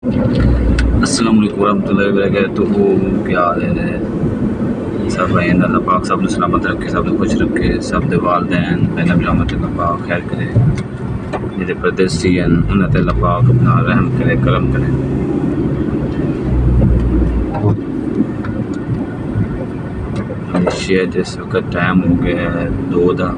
अस्सलाम वालेकुम रहमतुल्लाहि व बरकातुहू। क्या हाल है सब भाई? अल्लाह पाक सब ने सलामत रखे, सब ने खुश रखे, सब दे वालदैन पहले रहमत अल्लाह पाक खैर करे, जेह्ड़े परदेसी हैं उन्हें ते अल्लाह पाक अपना रहम करे, करम करे। मलेशिया जिस वक्त टाइम हो गया है 2 दा।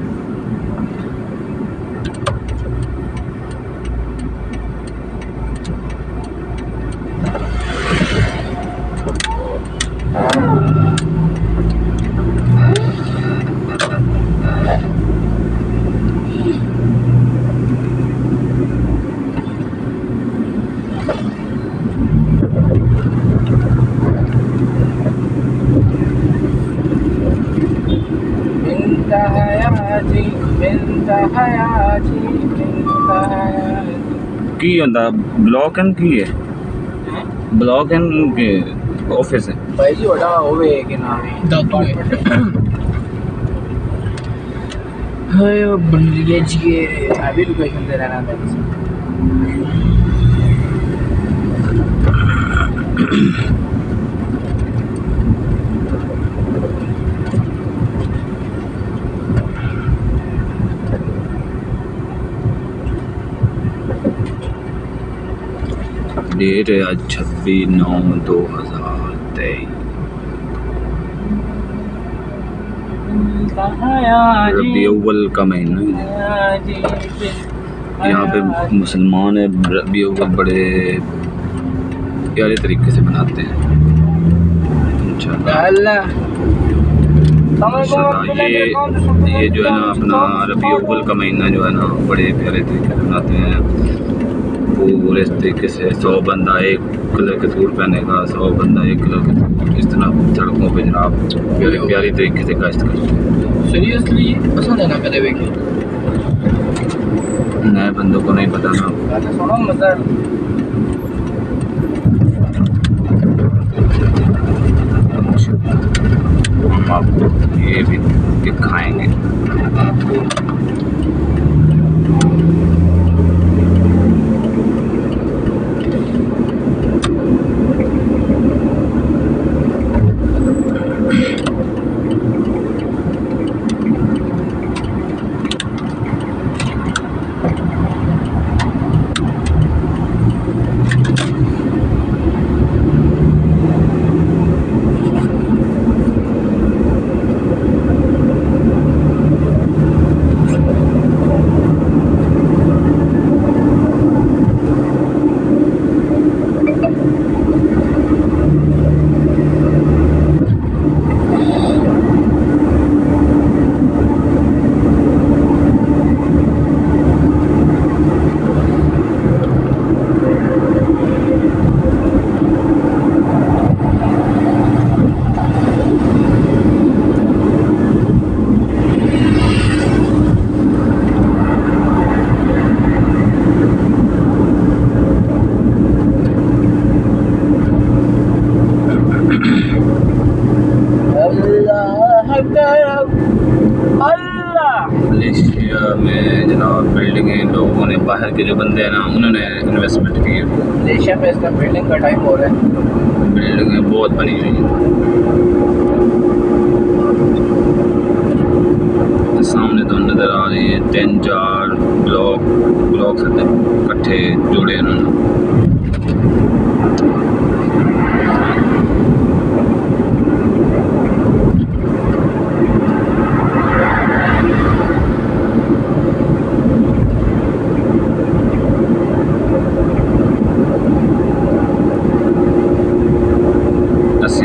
की होंदा ब्लॉक एंड की है ब्लॉक एंड के ऑफिस है भाई जी बड़ा होवे के नाम है हाय बंदे जी अभी लोकेशन दे रहा था डेट है आज 26/9/2023। रबी अव्वल का महीना है। यहाँ पे मुसलमान है रबी अव्वल बड़े प्यारे तरीके से मनाते हैं इंशाल्लाह। ये जो है ना अपना रबी अव्वल का महीना जो है ना बड़े प्यारे तरीके से मनाते हैं। पूरे इस तरीके से 100 बंदा एक कलर के सूट पहनेगा, 100 बंदा एक कलर के सूट, इस तरह सड़कों पे जनाब प्यारी प्यारी तरीके से गश्त करते हैं। सीरियसली पसंद है ना कदे देखे नए बंदों को नहीं पता ना। सुनो मतलब हम आपको ये भी दिखाएंगे। मलेशिया में जनाब बिल्डिंगें लोगों ने बाहर के जो बंदे हैं ना उन्होंने इन्वेस्टमेंट की है। मलेशिया में इसका बिल्डिंग का टाइम हो रहा है। बिल्डिंगें बहुत बनी हुई हैं। सामने तो नज़र आ रही है 3-4 ब्लॉक से इकट्ठे जोड़े उन्होंने।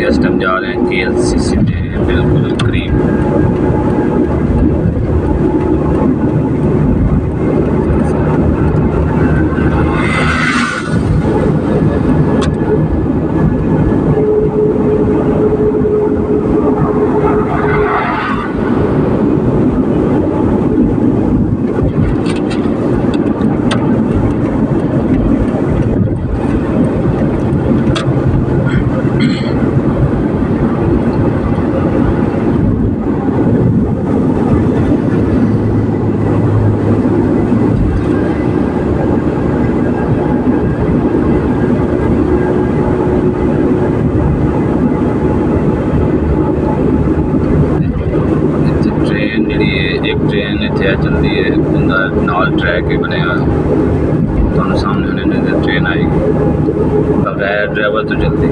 इस टाइम जा रहे हैं KLCC के बिल्कुल करीब। ट्रैक ही बने हुआ तो सामने होने ट्रेन आई बगैर ड्राइवर तो चलती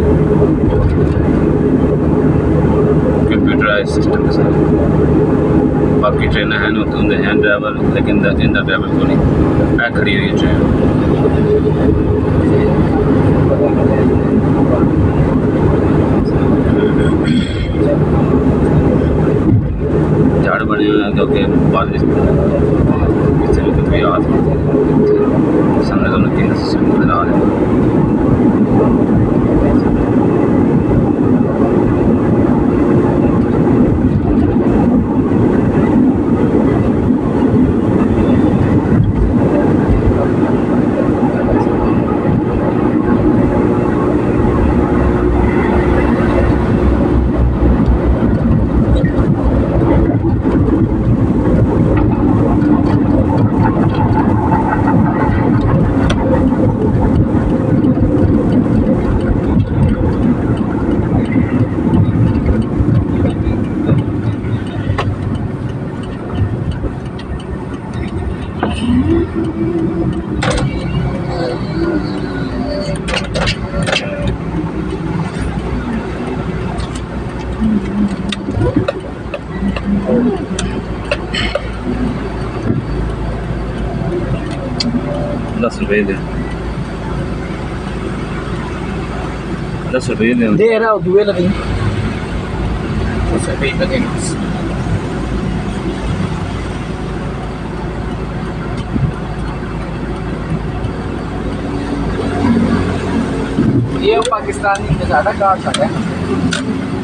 कंप्यूटराइज सिस्टम के साथ बाकी ट्रेन हैं होंगे हैं ड्राइवर लेकिन इंदा ड्राइवर को नहीं है खड़ी हुई ट्रेन झाड़ बने हुए हैं क्योंकि बारिश किसी भी कभी आ सामने दोनों तीन सिस्टम नजर आ रहे हैं ₹10 दे ₹10 दे Hindi, raw, duel na rin. Sabihin pa din. ये pakistani के ज़्यादा काट सकते हैं